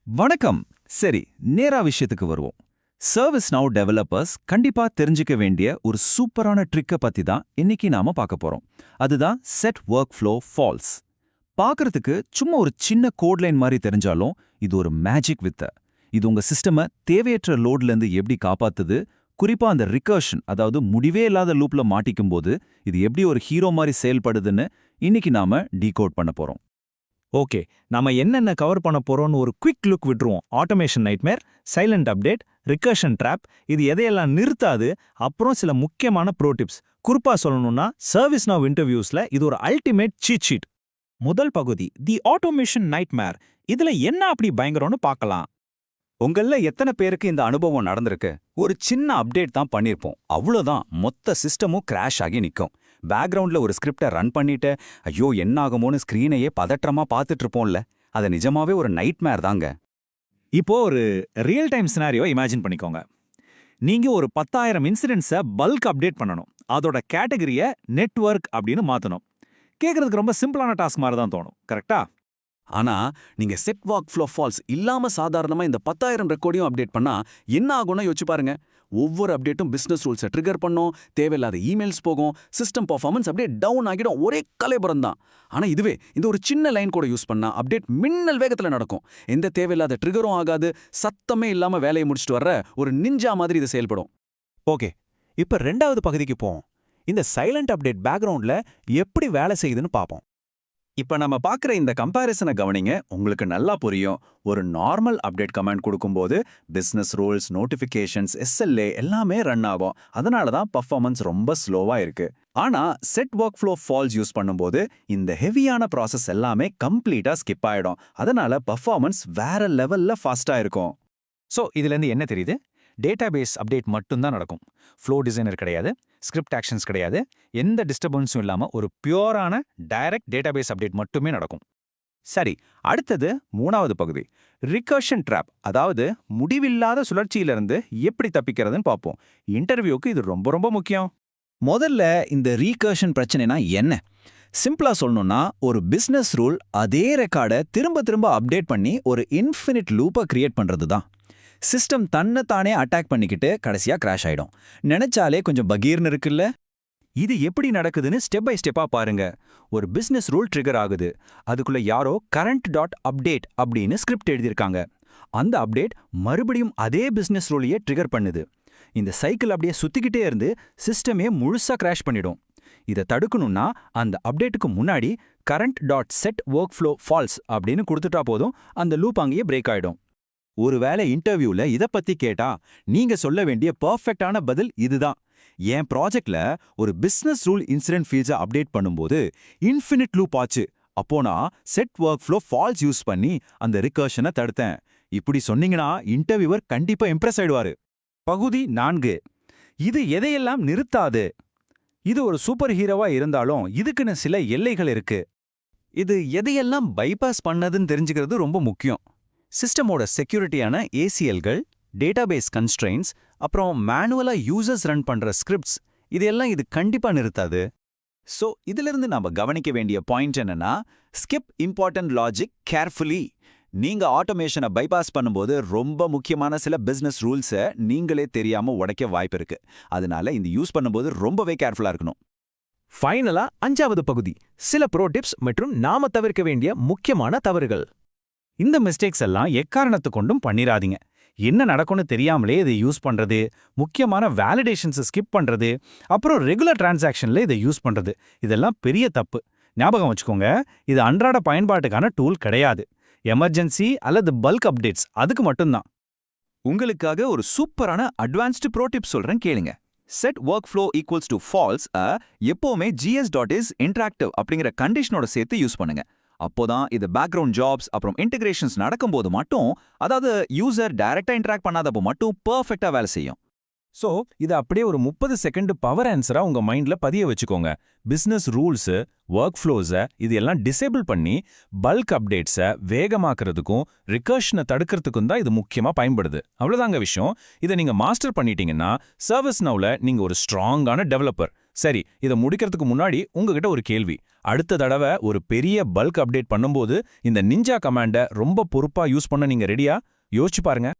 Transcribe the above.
வணக்கம். சரி, நேரா விஷயத்துக்கு வருவோம். ServiceNow டெவலப்பர்ஸ் கண்டிப்பா தெரிஞ்சுக்க வேண்டிய ஒரு சூப்பரான ட்ரிக்க பத்தி தான் இன்னைக்கு நாம பார்க்க போறோம். அதுதான் செட் ஒர்க்ஃப்ளோ ஃபால்ஸ். பார்க்கறதுக்கு சும்மா ஒரு சின்ன கோட் லைன் மாதிரி தெரிஞ்சாலும் இது ஒரு மேஜிக் வித்த. இது உங்க சிஸ்டம தேவையற்ற லோட்ல இருந்து எப்படி காப்பாத்துது, குறிப்பா அந்த ரிகர்ஷன், அதாவது முடிவே இல்லாத லூப்ல மாட்டிக்கும் போது இது எப்படி ஒரு ஹீரோ மாதிரி செயல்படுதுன்னு இன்னைக்கு நாம டீகோட் பண்ண போறோம். ஓகே, நாம என்னென்ன கவர் பண்ண போறோம்னு ஒரு குவிக் லுக் விட்டுருவோம். Automation nightmare, silent update, recursion drop, இது எதையெல்லாம் நிறுத்தாது, அப்புறம் சில முக்கியமான ப்ரோ டிப்ஸ். குறிப்பா சொல்லணும்னா ServiceNow இன்டர்வியூஸ்ல இது ஒரு அல்டிமேட் சீட் ஷீட். முதல் பகுதி தி ஆட்டோமேஷன் நைட்மேர். இதுல என்ன அப்படி பயங்கரம்னு பார்க்கலாம். உங்கள எத்தனை பேருக்கு இந்த அனுபவம் நடந்திருக்கு? ஒரு சின்ன அப்டேட் தான் பண்ணிருப்போம், அவ்வளோதான் மொத்த சிஸ்டமும் கிராஷ் ஆகி நிக்கும். பேக்ரவுண்ட்ல ஒரு ஸ்கிரிப்டை ரன் பண்ணிட்டு ஐயோ என்ன ஆகுமோன்னு ஸ்கிரீனையே பதற்றமா பார்த்துட்டு இருப்போம்ல, அது நிஜமாவே ஒரு நைட்மேர் தாங்க. இப்போ ஒரு ரியல் டைம் சினாரியோ இமேஜின் பண்ணிக்கோங்க. நீங்க ஒரு 10,000 இன்சிடென்ட்ஸை பல்க் அப்டேட் பண்ணணும். அதோட கேட்டகரியை நெட்வொர்க் அப்படின்னு மாத்தணும். கேட்கறதுக்கு ரொம்ப சிம்பிளான டாஸ்க் மாதிரி தான் தோணும், கரெக்டா? ஆனா நீங்க செட் ஒர்க்ஃப்ளோ ஃபால்ஸ் இல்லாம சாதாரணமா இந்த 10,000 ரெக்கார்டையும் அப்டேட் பண்ணா என்ன ஆகும்னா யோசிச்சு பாருங்க. ஒவ்வொரு அப்டேட்டும் பிசினஸ் ரூல்ஸை ட்ரிகர் பண்ணும், தேவையில்லாத இமெயில்ஸ் போகும், சிஸ்டம் பர்ஃபார்மன்ஸ் அப்படியே டவுன் ஆகிடும், ஒரே கலைபுரம் தான். ஆனா இதுவே இந்த ஒரு சின்ன லைன் கூட யூஸ் பண்ணா அப்டேட் மின்னல் வேகத்துல நடக்கும். எந்த தேவையில்லாத ட்ரிகரும் ஆகாது, சத்தமே இல்லாம வேலையை முடிச்சுட்டு வர்ற ஒரு நிஞ்சா மாதிரி இது செயல்படும். ஓகே, இப்ப ரெண்டாவது பகுதிக்கு போவோம். இந்த சைலண்ட் அப்டேட் பேக்ரவுண்ட்ல எப்படி வேலை செய்யுதுன்னு பார்ப்போம். இப்ப நம்ம பார்க்குற இந்த கம்பேரிசனை கவனிங்க, உங்களுக்கு நல்லா புரியும். ஒரு நார்மல் அப்டேட் கமாண்ட் கொடுக்கும்போது பிசினஸ் ரூல்ஸ், நோட்டிஃபிகேஷன்ஸ், SLA எல்லாமே ரன் ஆகும். அதனால தான் பர்ஃபார்மன்ஸ் ரொம்ப ஸ்லோவா இருக்கு. ஆனா செட் ஒர்க்ஃப்ளோ ஃபால்ஸ் யூஸ் பண்ணும்போது இந்த ஹெவியான ப்ராசஸ் எல்லாமே கம்ப்ளீட்டா ஸ்கிப் ஆயிடும். அதனால பர்ஃபார்மன்ஸ் வேற லெவல்ல ஃபாஸ்டா இருக்கும். ஸோ இதுலேருந்து என்ன தெரியுது? டேட்டாபேஸ் அப்டேட் மட்டும்தான் நடக்கும். ஃப்ளோ டிசைனர் கிடையாது, ஸ்கிரிப்ட் ஆக்ஷன்ஸ் கிடையாது, எந்த டிஸ்டர்பன்ஸும் இல்லாமல் ஒரு பியூரான டைரக்ட் டேட்டாபேஸ் அப்டேட் மட்டுமே நடக்கும். சரி, அடுத்தது மூணாவது பகுதி, ரிகர்ஷன் ட்ராப், அதாவது முடிவில்லாத சுழற்சியிலிருந்து எப்படி தப்பிக்கிறதுன்னு பார்ப்போம். இன்டர்வியூக்கு இது ரொம்ப ரொம்ப முக்கியம். முதல்ல இந்த ரீகர்ஷன் பிரச்சனைனா என்ன? சிம்பிளா சொல்லணும்னா ஒரு பிசினஸ் ரூல் அதே ரெக்கார்டை திரும்ப திரும்ப அப்டேட் பண்ணி ஒரு இன்ஃபினிட் லூப்பை கிரியேட் பண்றது தான். சிஸ்டம் தன்னைத்தானே அட்டாக் பண்ணிக்கிட்டு கடைசியா கிராஷ் ஆயிடும். நினைச்சாலே கொஞ்சம் பகீர்னு இருக்குல்ல? இது எப்படி நடக்குதுன்னு ஸ்டெப் பை ஸ்டெப்பா பாருங்க. ஒரு பிசினஸ் ரூல் ட்ரிகர் ஆகுது, அதுக்குள்ள யாரோ கரண்ட் டாட் அப்டேட் அப்படின்னு ஸ்கிரிப்ட் எழுதியிருக்காங்க. அந்த அப்டேட் மறுபடியும் அதே பிசினஸ் ரூலையே ட்ரிகர் பண்ணுது. இந்த சைக்கிள் அப்படியே சுத்திக்கிட்டே இருந்து சிஸ்டமே முழுசா கிராஷ் பண்ணிடும். இதை தடுக்கணும்னா அந்த அப்டேட்டுக்கு முன்னாடி கரண்ட் டாட் செட் ஒர்க்ஃப்ளோ ஃபால்ஸ் அப்படின்னு கொடுத்துட்டா போதும், அந்த லூப் அங்கேயே பிரேக் ஆயிடும். ஒருவேளை இன்டர்வியூல இத பத்தி கேட்டா நீங்க சொல்ல வேண்டிய பெர்ஃபெக்ட்டான பதில் இதுதான். என் ப்ராஜெக்ட்ல ஒரு பிசினஸ் ரூல் இன்சிடென்ட் ஃபீல்ட்ஸை அப்டேட் பண்ணும்போது இன்ஃபினிட் லூப் ஆச்சு. அப்போ நான் செட் ஒர்க்ஃப்ளோ ஃபால்ஸ் யூஸ் பண்ணி அந்த ரிகர்ஷனை தடுத்தேன். இப்படி சொன்னீங்கன்னா இன்டர்வியூவர் கண்டிப்பா இம்ப்ரெஸ் ஆயிடுவாரு. பகுதி 4, இது எதையெல்லாம் நிறுத்தாது. இது ஒரு சூப்பர் ஹீரோவா இருந்தாலும் இதுக்குன்னு சில எல்லைகள் இருக்கு. இது எதையெல்லாம் பைபாஸ் பண்ணதுன்னு தெரிஞ்சுக்கிறது ரொம்ப முக்கியம். சிஸ்டமோட செக்யூரிட்டியான ACLகள், டேட்டாபேஸ் கன்ஸ்ட்ரெயின்ஸ், அப்புறம் மேனுவலா யூசர்ஸ் ரன் பண்ற ஸ்கிரிப்ட்ஸ், இதெல்லாம் இது கண்டிப்பா நிறுத்தாது. ஸோ இதிலிருந்து நாம கவனிக்க வேண்டிய பாயிண்ட் என்னன்னா, ஸ்கிப் இம்பார்ட்டன்ட் லாஜிக் கேர்ஃபுல்லி. நீங்க ஆட்டோமேஷனை பைபாஸ் பண்ணும்போது ரொம்ப முக்கியமான சில பிசினஸ் ரூல்ஸை நீங்களே தெரியாம உடைக்க வாய்ப்பு இருக்கு. அதனால இந்த யூஸ் பண்ணும்போது ரொம்பவே கேர்ஃபுல்லா இருக்கணும். ஃபைனலா 5வது பகுதி, சில ப்ரோ டிப்ஸ் மற்றும் நாம தவிர்க்க வேண்டிய முக்கியமான தவறுகள். இந்த மிஸ்டேக்ஸ் எல்லாம் எக்காரணத்து கொண்டும் பண்ணிராதீங்க. என்ன நடக்கும்னு தெரியாமலே இதை யூஸ் பண்றது, முக்கியமான வேலிடேஷன்ஸை ஸ்கிப் பண்றது, அப்புறம் ரெகுலர் டிரான்சாக்ஷன்ல இதை யூஸ் பண்றது, இதெல்லாம் பெரிய தப்பு. ஞாபகம் வச்சுக்கோங்க, இது அன்றாட பயன்பாட்டுக்கான டூல் கிடையாது. எமர்ஜென்சி அல்லது பல்க் அப்டேட்ஸ் அதுக்கு மட்டும்தான். உங்களுக்காக ஒரு சூப்பரான அட்வான்ஸ்டு ப்ரோ டிப் சொல்றேன், கேளுங்க. செட் ஒர்க்ஃப்ளோ ஈக்குவல்ஸ் டு ஃபால்ஸ் எப்பவுமே gs.is இன்டராக்டிவ் அப்படிங்கிற கண்டிஷனோட சேர்த்து யூஸ் பண்ணுங்க. அப்போதான் இது பேக்ரவுண்ட் ஜாப்ஸ் அப்புறம் இன்டகிரேஷன்ஸ் நடக்கும்போது மட்டும், அதாவது யூசர் டைரக்டா இன்டராக்ட் பண்ணாதப்போ மட்டும் பெர்ஃபெக்ட்டா வேலை செய்யும். ஸோ இது அப்படியே ஒரு 30 செகண்ட் பவர் ஆன்சரா உங்க மைண்ட்ல பதிய வச்சுக்கோங்க. பிசினஸ் ரூல்ஸு, ஒர்க் ஃப்ளோஸை இது எல்லாம் டிசேபிள் பண்ணி பல்க் அப்டேட்ஸை வேகமாக்குறதுக்கும் ரிகர்ஷனை தடுக்கிறதுக்கும் தான் இது முக்கியமா பயன்படுது. அவ்வளவுதாங்க விஷயம். இதை நீங்க மாஸ்டர் பண்ணிட்டீங்கன்னா ServiceNowல நீங்க ஒரு ஸ்ட்ராங்கான டெவலப்பர். சரி, இதை முடிக்கிறதுக்கு முன்னாடி உங்ககிட்ட ஒரு கேள்வி. அடுத்த தடவை ஒரு பெரிய பல்க் அப்டேட் பண்ணும்போது இந்த நிஞ்சா கமாண்டை ரொம்ப பொறுப்பா யூஸ் பண்ண நீங்க ரெடியா? யோசிச்சு பாருங்க.